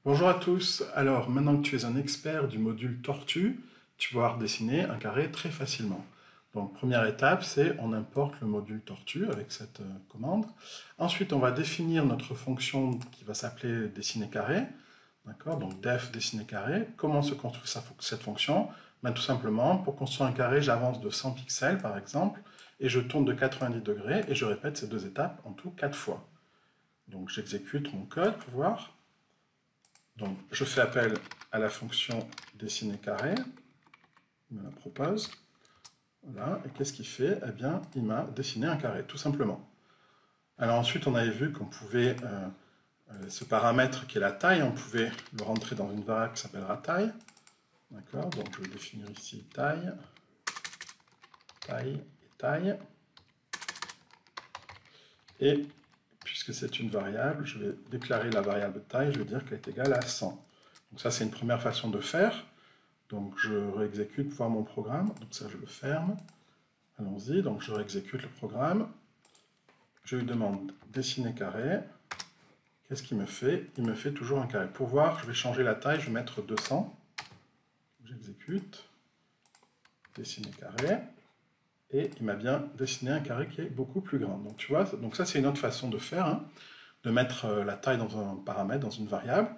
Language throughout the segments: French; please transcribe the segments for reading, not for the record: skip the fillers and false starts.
Bonjour à tous. Alors, maintenant que tu es un expert du module tortue, tu vas pouvoir dessiner un carré très facilement. Donc, première étape, c'est on importe le module tortue avec cette commande. Ensuite, on va définir notre fonction qui va s'appeler dessiner carré. D'accord? Donc, def dessiner carré. Comment se construit cette fonction? Ben, tout simplement, pour construire un carré, j'avance de 100 pixels par exemple, et je tourne de 90 degrés, et je répète ces deux étapes en tout 4 fois. Donc, j'exécute mon code pour voir. Donc, je fais appel à la fonction dessiner carré, il me la propose, voilà, et qu'est-ce qu'il fait? Eh bien, il m'a dessiné un carré, tout simplement. Alors ensuite, on avait vu qu'on pouvait, ce paramètre qui est la taille, on pouvait le rentrer dans une variable qui s'appellera taille, d'accord? Donc je vais définir ici taille, taille et taille, et puisque c'est une variable, je vais déclarer la variable taille, je vais dire qu'elle est égale à 100. Donc ça, c'est une première façon de faire. Donc je réexécute pour voir mon programme. Donc ça, je le ferme. Allons-y. Donc je réexécute le programme. Je lui demande dessiner carré. Qu'est-ce qu'il me fait? Il me fait toujours un carré. Pour voir, je vais changer la taille. Je vais mettre 200. J'exécute. Dessiner carré. Et il m'a bien dessiné un carré qui est beaucoup plus grand. Donc tu vois, donc ça c'est une autre façon de faire, hein, de mettre la taille dans un paramètre, dans une variable.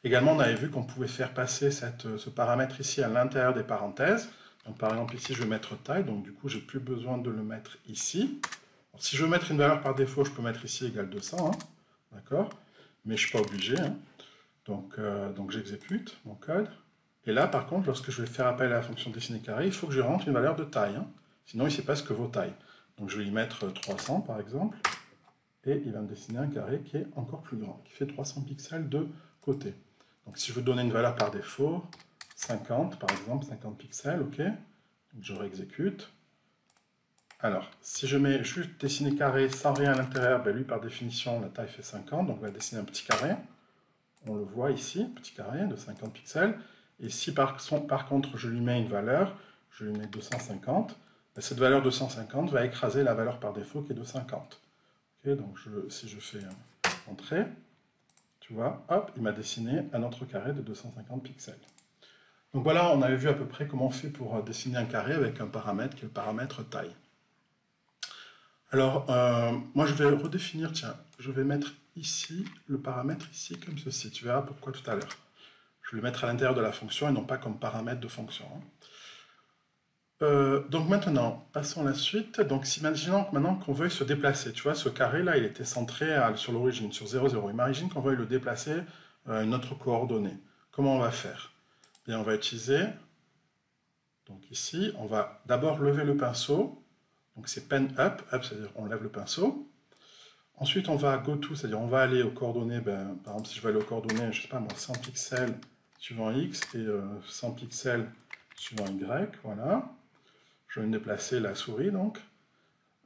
Également, on avait vu qu'on pouvait faire passer ce paramètre ici à l'intérieur des parenthèses. Donc, par exemple, ici, je vais mettre taille, donc du coup, j'ai plus besoin de le mettre ici. Alors, si je veux mettre une valeur par défaut, je peux mettre ici égale 200, hein, d'accord? Mais je ne suis pas obligé, hein. Donc j'exécute mon code. Et là, par contre, lorsque je vais faire appel à la fonction dessiner carré, il faut que je rentre une valeur de taille, hein. Sinon, il ne sait pas ce que vaut taille. Donc, je vais y mettre 300, par exemple, et il va me dessiner un carré qui est encore plus grand, qui fait 300 pixels de côté. Donc si je veux donner une valeur par défaut, 50 par exemple, 50 pixels, ok. Donc je réexécute. Alors, si je mets juste dessiner carré sans rien à l'intérieur, ben lui par définition la taille fait 50, donc on va dessiner un petit carré. On le voit ici, petit carré de 50 pixels. Et si par contre je lui mets une valeur, je lui mets 250, ben cette valeur 250 va écraser la valeur par défaut qui est de 50. Okay, donc si je fais entrée, tu vois, hop, il m'a dessiné un autre carré de 250 pixels. Donc voilà, on avait vu à peu près comment on fait pour dessiner un carré avec un paramètre qui est le paramètre taille. Alors, moi je vais redéfinir, tiens, je vais mettre ici le paramètre ici comme ceci. Tu verras pourquoi tout à l'heure. Je vais le mettre à l'intérieur de la fonction et non pas comme paramètre de fonction, hein. Donc maintenant, passons à la suite. Donc imaginons maintenant qu'on veuille se déplacer. Tu vois, ce carré-là, il était centré sur l'origine, sur 0, 0. Imagine qu'on veuille le déplacer à une autre coordonnée. Comment on va faire? Bien, on va utiliser, donc ici, on va d'abord lever le pinceau. Donc c'est pen up, up c'est-à-dire on lève le pinceau. Ensuite, on va go to, c'est-à-dire on va aller aux coordonnées, ben, par exemple, si je veux aller aux coordonnées, je sais pas moi, 100 pixels suivant x et 100 pixels suivant y, voilà. Je vais me déplacer la souris, donc.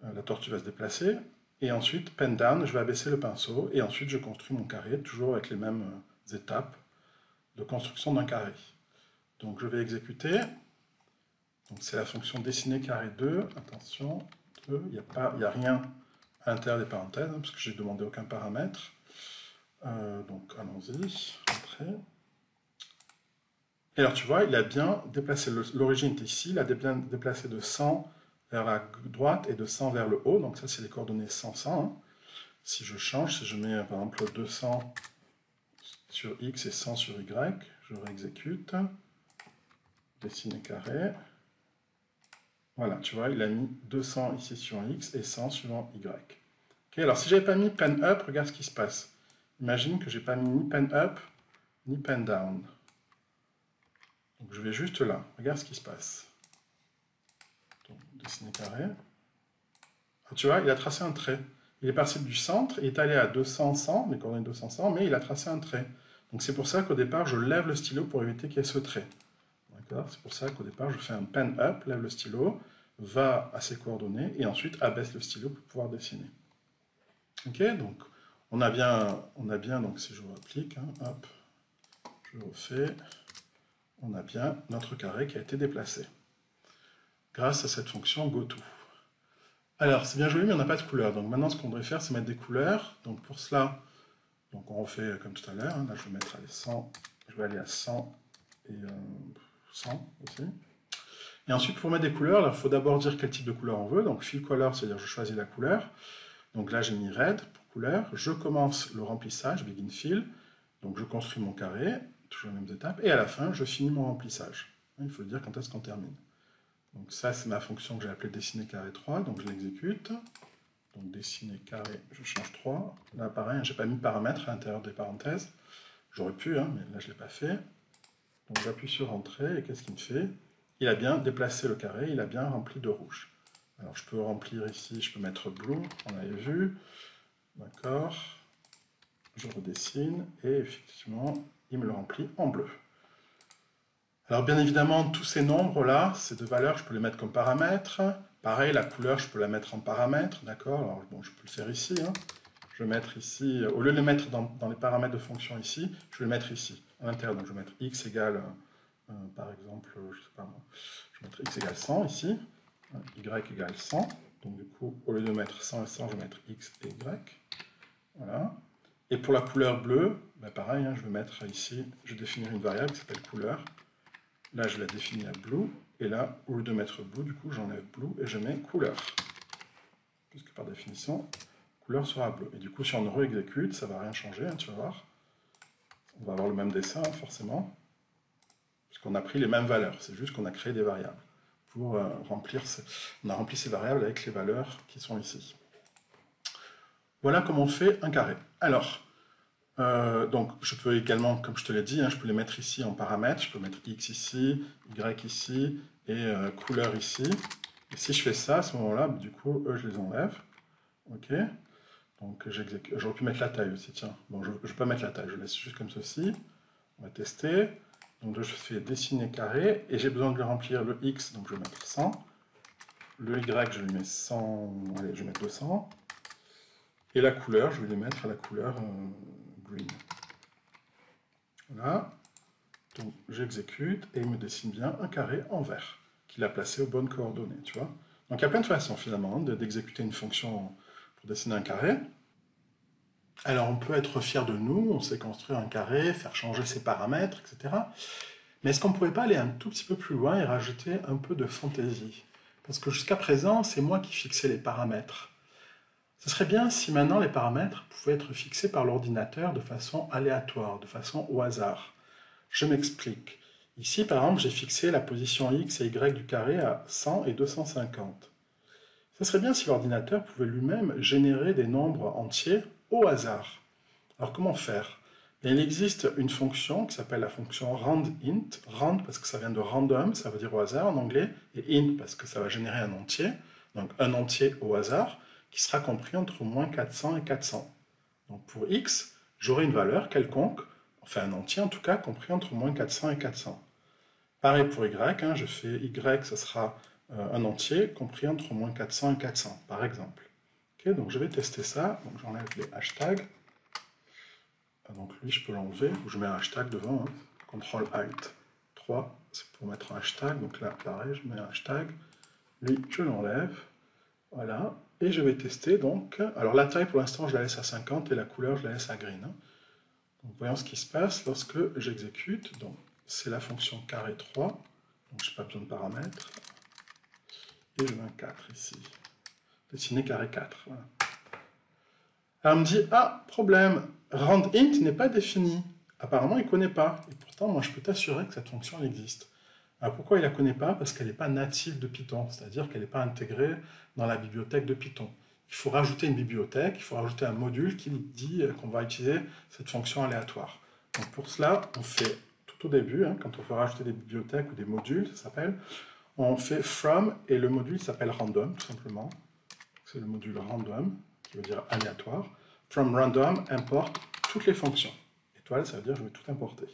La tortue va se déplacer. Et ensuite, pen down, je vais abaisser le pinceau. Et ensuite, je construis mon carré, toujours avec les mêmes étapes de construction d'un carré. Donc, je vais exécuter. Donc, c'est la fonction dessiner carré 2. Attention, 2, il n'y a rien à l'intérieur des parenthèses, hein, parce que j'ai demandé aucun paramètre. Donc, allons-y. Entrée. Et alors, tu vois, il a bien déplacé, l'origine est ici, il a bien déplacé de 100 vers la droite et de 100 vers le haut. Donc ça, c'est les coordonnées 100, 100. Hein. Si je change, si je mets par exemple 200 sur x et 100 sur y, je réexécute. Dessiner carré. Voilà, tu vois, il a mis 200 ici sur x et 100 sur y. Okay, alors si j'avais pas mis pen up, regarde ce qui se passe. Imagine que j'ai pas mis ni pen up ni pen down. Donc je vais juste là, regarde ce qui se passe. Donc, dessiner carré. Ah, tu vois, il a tracé un trait. Il est passé du centre, il est allé à 200, 100, les coordonnées 200, 100, mais il a tracé un trait. Donc c'est pour ça qu'au départ, je lève le stylo pour éviter qu'il y ait ce trait. D'accord? C'est pour ça qu'au départ, je fais un pen up, lève le stylo, va à ses coordonnées, et ensuite abaisse le stylo pour pouvoir dessiner. Ok? Donc on a bien donc si je réapplique, hein, hop, je refais, on a bien notre carré qui a été déplacé. Grâce à cette fonction goTo. Alors, c'est bien joli, mais on n'a pas de couleur. Donc maintenant, ce qu'on devrait faire, c'est mettre des couleurs. Donc pour cela, Donc on refait comme tout à l'heure, hein. Là je vais mettre allez, 100, je vais aller à 100 et 100 aussi. Et ensuite pour mettre des couleurs, il faut d'abord dire quel type de couleur on veut, donc fill color, c'est-à-dire je choisis la couleur. Donc là j'ai mis red pour couleur, je commence le remplissage, begin fill, donc je construis mon carré, toujours les mêmes étapes, et à la fin je finis mon remplissage. Il faut dire quand est-ce qu'on termine. Donc ça c'est ma fonction que j'ai appelée dessiner carré 3, donc je l'exécute. Donc dessiner carré, je change 3. Là pareil, j'ai pas mis de paramètres à l'intérieur des parenthèses. J'aurais pu, hein, mais là je ne l'ai pas fait. Donc j'appuie sur Entrée, et qu'est-ce qu'il me fait? Il a bien déplacé le carré, il a bien rempli de rouge. Alors je peux remplir ici, je peux mettre blue, on avait vu. D'accord. Je redessine, et effectivement, il me le remplit en bleu. Alors bien évidemment, tous ces nombres-là, ces deux valeurs, je peux les mettre comme paramètres. Pareil, la couleur, je peux la mettre en paramètre, d'accord? Alors bon, je peux le faire ici, hein. Je vais mettre ici, au lieu de les mettre dans les paramètres de fonction ici, je vais le mettre ici, à l'intérieur. Donc je vais mettre x égale, par exemple, je sais pas moi, je vais mettre x égale 100 ici, y égale 100. Donc du coup, au lieu de mettre 100 et 100, je vais mettre x et y. Voilà. Et pour la couleur bleue, ben pareil, hein, je vais mettre ici, je vais définir une variable qui s'appelle couleur. Là, je la définis à blue, et là, au lieu de mettre blue, du coup, j'enlève blue et je mets couleur. Puisque par définition, couleur sera bleu. Et du coup, si on re-exécute, ça ne va rien changer, hein, tu vas voir. On va avoir le même dessin, forcément, puisqu'on a pris les mêmes valeurs. C'est juste qu'on a créé des variables. Pour remplir, on a rempli ces variables avec les valeurs qui sont ici. Voilà comment on fait un carré. Alors, donc je peux également, comme je te l'ai dit, hein, je peux les mettre ici en paramètres. Je peux mettre x ici, y ici, et couleur ici. Et si je fais ça, à ce moment-là, du coup, eux, je les enlève. Ok. Donc j'aurais pu mettre la taille aussi, tiens. Bon, je ne vais pas mettre la taille, je laisse juste comme ceci. On va tester. Donc je fais dessiner carré, et j'ai besoin de lui remplir le x, donc je vais mettre 100. Le y, je lui mets 100, allez, je vais mettre 200. Et la couleur, je vais lui mettre la couleur green. Voilà. Donc j'exécute, et il me dessine bien un carré en vert, qu'il a placé aux bonnes coordonnées, tu vois. Donc il y a plein de façons, finalement, d'exécuter une fonction pour dessiner un carré. Alors on peut être fier de nous, on sait construire un carré, faire changer ses paramètres, etc. Mais est-ce qu'on ne pourrait pas aller un tout petit peu plus loin et rajouter un peu de fantaisie? Parce que jusqu'à présent, c'est moi qui fixais les paramètres. Ce serait bien si maintenant les paramètres pouvaient être fixés par l'ordinateur de façon aléatoire, de façon au hasard. Je m'explique. Ici, par exemple, j'ai fixé la position x et y du carré à 100 et 250. Ce serait bien si l'ordinateur pouvait lui-même générer des nombres entiers au hasard. Alors comment faire? Il existe une fonction qui s'appelle la fonction randint, rand parce que ça vient de random, ça veut dire au hasard en anglais, et int parce que ça va générer un entier, donc un entier au hasard, qui sera compris entre moins 400 et 400. Donc pour x, j'aurai une valeur quelconque, enfin un entier en tout cas, compris entre moins 400 et 400. Pareil pour y, hein, je fais y, ça sera un entier compris entre moins 400 et 400, par exemple. Okay, donc je vais tester ça, donc j'enlève les hashtags. Donc lui, je peux l'enlever, ou je mets un hashtag devant, hein. CTRL ALT 3, c'est pour mettre un hashtag, donc là, pareil, je mets un hashtag. Lui, je l'enlève, voilà, et je vais tester, donc, alors la taille, pour l'instant, je la laisse à 50, et la couleur, je la laisse à green. Hein. Donc voyons ce qui se passe lorsque j'exécute, donc c'est la fonction carré 3, donc je n'ai pas besoin de paramètres, et je mets un 4 ici, dessiner carré 4, voilà. Alors on me dit, ah, problème, randint n'est pas défini. Apparemment, il ne connaît pas. Et pourtant, moi, je peux t'assurer que cette fonction, elle existe. Alors pourquoi il ne la connaît pas? Parce qu'elle n'est pas native de Python, c'est-à-dire qu'elle n'est pas intégrée dans la bibliothèque de Python. Il faut rajouter une bibliothèque, il faut rajouter un module qui dit qu'on va utiliser cette fonction aléatoire. Donc pour cela, on fait tout au début, hein, quand on veut rajouter des bibliothèques ou des modules, ça s'appelle, on fait from, et le module s'appelle random, tout simplement. C'est le module random, qui veut dire aléatoire. From random, importe toutes les fonctions. Étoile, ça veut dire je vais tout importer.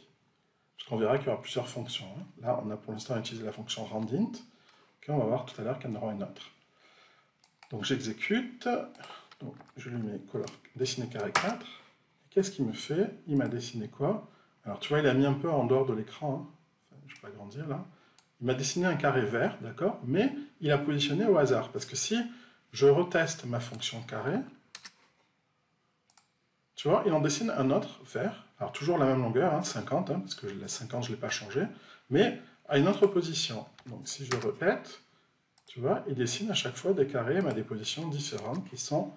Parce qu'on verra qu'il y aura plusieurs fonctions. Hein. Là, on a pour l'instant utilisé la fonction randint. Okay, on va voir tout à l'heure qu'il y en aura une autre. Donc j'exécute. Donc je lui mets color dessiner carré 4. Qu'est-ce qu'il me fait? Il m'a dessiné quoi? Alors tu vois, il a mis un peu en dehors de l'écran. Hein. Enfin, je ne vais pas agrandir là. Il m'a dessiné un carré vert, d'accord? Mais il a positionné au hasard. Parce que si je reteste ma fonction carré, tu vois, il en dessine un autre vert. Alors toujours la même longueur, hein, 50, parce que la 50, je ne l'ai pas changé, mais à une autre position. Donc si je répète, tu vois, il dessine à chaque fois des carrés, mais à des positions différentes qui sont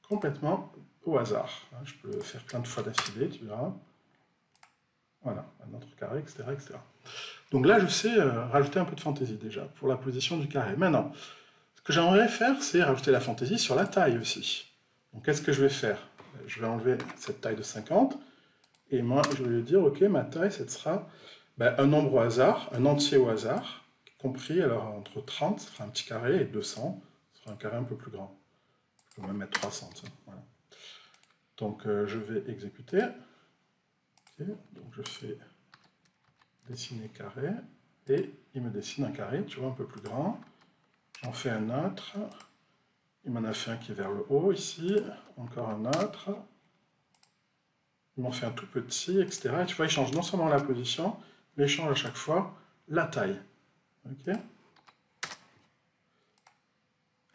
complètement au hasard. Je peux le faire plein de fois d'affilée, tu verras. Voilà, un autre carré, etc., etc. Donc là, je sais rajouter un peu de fantaisie déjà, pour la position du carré. Maintenant, ce que j'aimerais faire, c'est rajouter la fantaisie sur la taille aussi. Donc qu'est-ce que je vais faire? Je vais enlever cette taille de 50, et moi, je vais lui dire, ok, ma taille, ce sera un nombre au hasard, un entier au hasard, compris, alors entre 30, ce sera un petit carré, et 200, ce sera un carré un peu plus grand. Je peux même mettre 300, voilà. Donc je vais exécuter. Okay, donc je fais dessiner carré, et il me dessine un carré, tu vois, un peu plus grand. J'en fais un autre. Il m'en a fait un qui est vers le haut, ici. Encore un autre. Il m'en fait un tout petit, etc. Et tu vois, il change non seulement la position, mais il change à chaque fois la taille. Ok?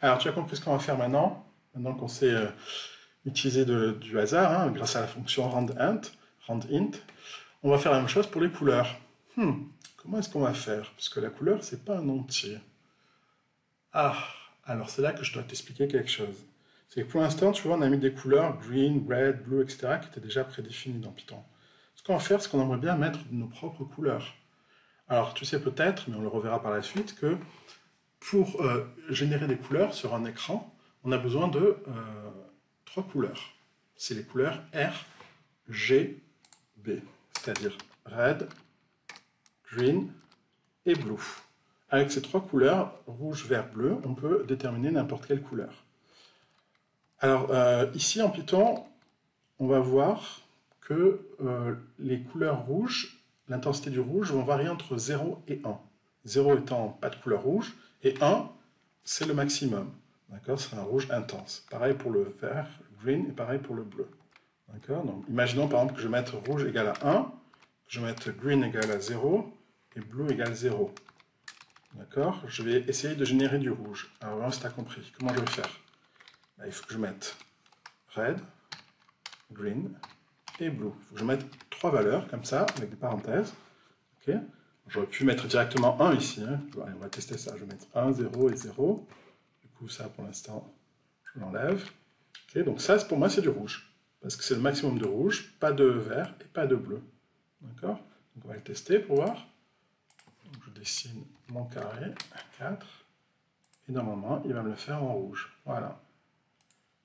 Alors, tu as compris ce qu'on va faire maintenant? Maintenant qu'on sait utiliser du hasard, hein, grâce à la fonction randInt, on va faire la même chose pour les couleurs. Comment est-ce qu'on va faire? Parce que la couleur, c'est pas un entier. Ah, alors c'est là que je dois t'expliquer quelque chose. C'est que pour l'instant, tu vois, on a mis des couleurs green, red, blue, etc. qui étaient déjà prédéfinies dans Python. Ce qu'on va faire, c'est qu'on aimerait bien mettre nos propres couleurs. Alors, tu sais peut-être, mais on le reverra par la suite, que pour générer des couleurs sur un écran, on a besoin de 3 couleurs. C'est les couleurs R, G, B, c'est-à-dire red, green et blue. Avec ces 3 couleurs, rouge, vert, bleu, on peut déterminer n'importe quelle couleur. Alors, ici en Python, on va voir que les couleurs rouges, l'intensité du rouge, vont varier entre 0 et 1. 0 étant pas de couleur rouge, et 1, c'est le maximum. D'accord? C'est un rouge intense. Pareil pour le vert, le green, et pareil pour le bleu. D'accord? Donc, imaginons par exemple que je vais mettre rouge égale à 1, que je vais mettre green égale à 0, et bleu égale 0. D'accord? Je vais essayer de générer du rouge. Alors, là, si tu as compris. Comment je vais faire? Là, il faut que je mette red, green et blue. Il faut que je mette 3 valeurs, comme ça, avec des parenthèses. Okay. J'aurais pu mettre directement 1 ici. Hein. Allez, on va tester ça. Je vais mettre 1, 0 et 0. Du coup, ça, pour l'instant, je l'enlève. Okay. Donc ça, pour moi, c'est du rouge. Parce que c'est le maximum de rouge, pas de vert et pas de bleu. D'accord? Donc on va le tester pour voir. Donc, je dessine mon carré, 4. Et normalement, il va me le faire en rouge. Voilà.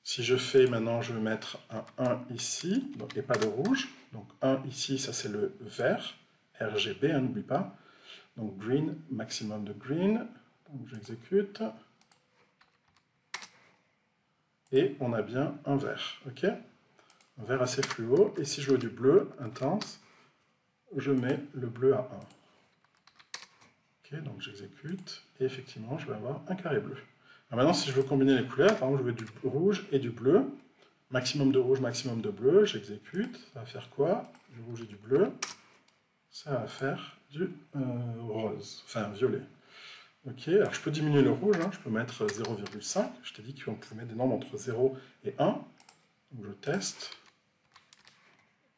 Si je fais maintenant, je vais mettre un 1 ici, donc, et pas de rouge. Donc 1 ici, ça c'est le vert, RGB, hein, n'oublie pas. Donc green, maximum de green. Donc j'exécute. Et on a bien un vert, ok? Un vert assez fluo. Et si je veux du bleu intense, je mets le bleu à 1. Ok, donc j'exécute. Et effectivement, je vais avoir un carré bleu. Alors maintenant, si je veux combiner les couleurs, par exemple, je veux du rouge et du bleu. Maximum de rouge, maximum de bleu, j'exécute. Ça va faire quoi? Du rouge et du bleu. Ça va faire du rose, enfin violet. Ok, alors je peux diminuer le rouge, hein, je peux mettre 0,5. Je t'ai dit qu'on pouvait mettre des nombres entre 0 et 1. Donc je teste.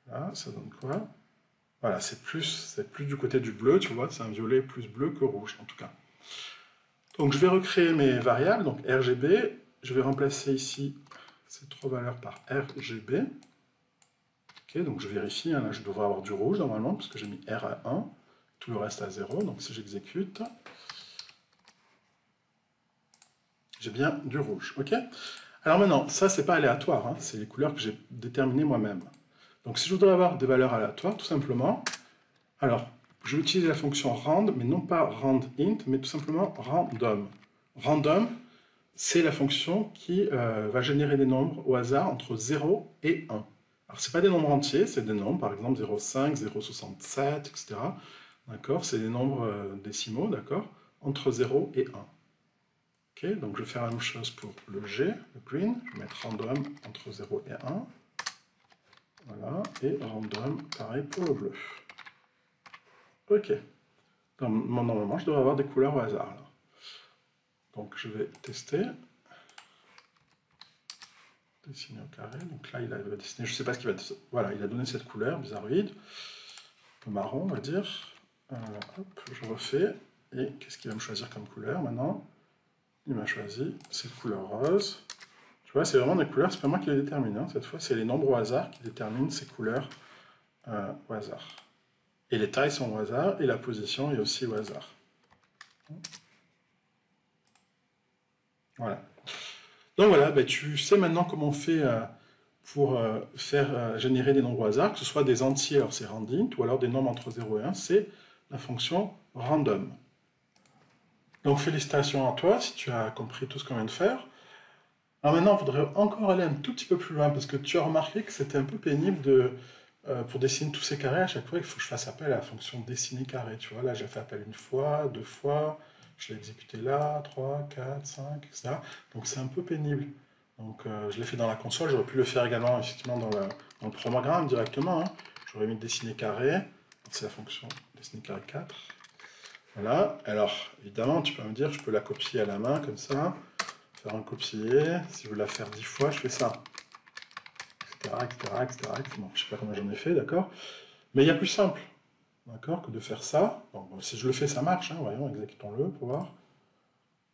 Là, ça donne quoi? Voilà, c'est plus du côté du bleu, tu vois, c'est un violet plus bleu que rouge en tout cas. Donc je vais recréer mes variables, donc RGB, je vais remplacer ici ces 3 valeurs par RGB. Ok, donc je vérifie, hein, là je devrais avoir du rouge normalement, parce que j'ai mis R à 1, tout le reste à 0, donc si j'exécute, j'ai bien du rouge. Ok. Alors maintenant, ça c'est pas aléatoire, hein, c'est les couleurs que j'ai déterminées moi-même. Donc si je voudrais avoir des valeurs aléatoires, tout simplement, alors je vais utiliser la fonction rand, mais non pas randInt, mais tout simplement random. Random, c'est la fonction qui va générer des nombres au hasard entre 0 et 1. Alors, ce n'est pas des nombres entiers, c'est des nombres, par exemple 0,5, 0,67, etc. D'accord? C'est des nombres décimaux, d'accord? Entre 0 et 1. Ok, donc je vais faire la même chose pour le G, le green. Je vais mettre random entre 0 et 1. Voilà, et random, pareil pour le bleu. Ok. Donc, normalement, je devrais avoir des couleurs au hasard. Là. Donc, je vais tester. dessiner au carré. Donc là, il va dessiner, je ne sais pas ce qu'il va... Voilà, il a donné cette couleur bizarroïde, un peu marron, on va dire. Hop, je refais. Et qu'est-ce qu'il va me choisir comme couleur maintenant? Il m'a choisi cette couleur rose. Tu vois, c'est vraiment des couleurs, c'est pas moi qui les détermine. Hein. Cette fois, c'est les nombres au hasard qui déterminent ces couleurs au hasard. Et les tailles sont au hasard, et la position est aussi au hasard. Voilà. Donc voilà, ben, tu sais maintenant comment on fait pour faire générer des nombres au hasard, que ce soit des entiers, alors c'est randint, ou alors des nombres entre 0 et 1, c'est la fonction random. Donc félicitations à toi si tu as compris tout ce qu'on vient de faire. Alors maintenant, il faudrait encore aller un tout petit peu plus loin, parce que tu as remarqué que c'était un peu pénible pour dessiner tous ces carrés. À chaque fois, il faut que je fasse appel à la fonction dessiner carré. Tu vois, là, j'ai fait appel une fois, deux fois, je l'ai exécuté là, 3, 4, 5, etc. Donc c'est un peu pénible. Donc je l'ai fait dans la console, j'aurais pu le faire également effectivement dans le programme directement. Hein. J'aurais mis dessiner carré, c'est la fonction dessiner carré 4. Voilà, alors évidemment, tu peux me dire, je peux la copier à la main comme ça. Faire un copier, si je veux la faire 10 fois, je fais ça, etc. Bon, je sais pas combien j'en ai fait, d'accord. Mais il y a plus simple, d'accord, que de faire ça. Bon, si je le fais, ça marche, hein, voyons, exécutons-le pour voir.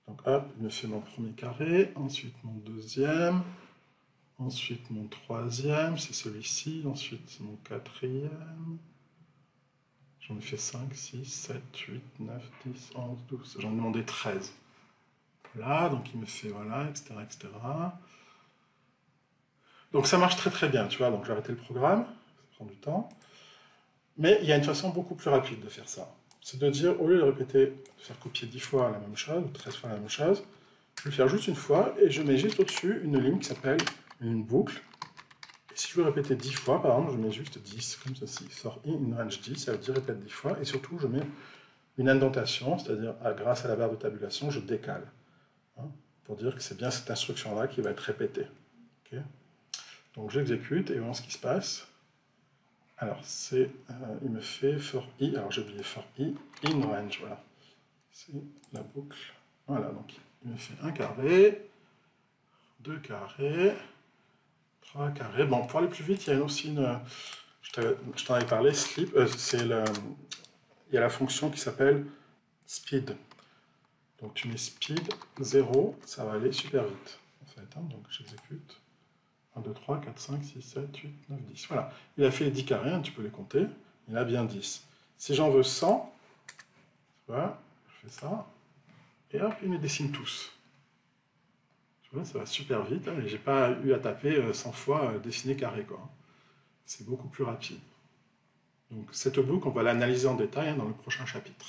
Donc hop, il me fait mon premier carré, ensuite mon deuxième, ensuite mon troisième, c'est celui-ci, ensuite mon quatrième. J'en ai fait 5, 6, 7, 8, 9, 10, 11, 12, j'en ai demandé 13. Voilà, donc il me fait, voilà, etc. Donc ça marche très très bien, tu vois, donc j'ai arrêté le programme, ça prend du temps. Mais il y a une façon beaucoup plus rapide de faire ça. C'est de dire, au lieu de répéter, de faire copier 10 fois la même chose, ou 13 fois la même chose, je vais le faire juste une fois, et je mets juste au-dessus une ligne qui s'appelle une boucle. Et si je veux répéter 10 fois, par exemple, je mets juste 10, comme ceci. For in range 10, ça veut dire répète 10 fois, et surtout je mets une indentation, c'est-à-dire grâce à la barre de tabulation, je décale. Hein, pour dire que c'est bien cette instruction-là qui va être répétée. Okay. Donc j'exécute et voyons ce qui se passe. Alors il me fait for i, alors j'ai oublié for i, in range, voilà. C'est la boucle. Voilà, donc il me fait un carré, deux carrés, trois carrés. Bon, pour aller plus vite, il y a aussi une... Je t'en avais parlé, sleep, il y a la fonction qui s'appelle speed. Donc tu mets speed 0, ça va aller super vite. En fait, hein, donc j'exécute. 1, 2, 3, 4, 5, 6, 7, 8, 9, 10. Voilà. Il a fait les 10 carrés, hein, tu peux les compter. Il a bien 10. Si j'en veux 100, tu vois, je fais ça. Et hop, il me dessine tous. Tu vois, ça va super vite. Hein, et j'ai pas eu à taper 100 fois dessiner carré, quoi. C'est beaucoup plus rapide. Donc cette boucle, on va l'analyser en détail hein, dans le prochain chapitre.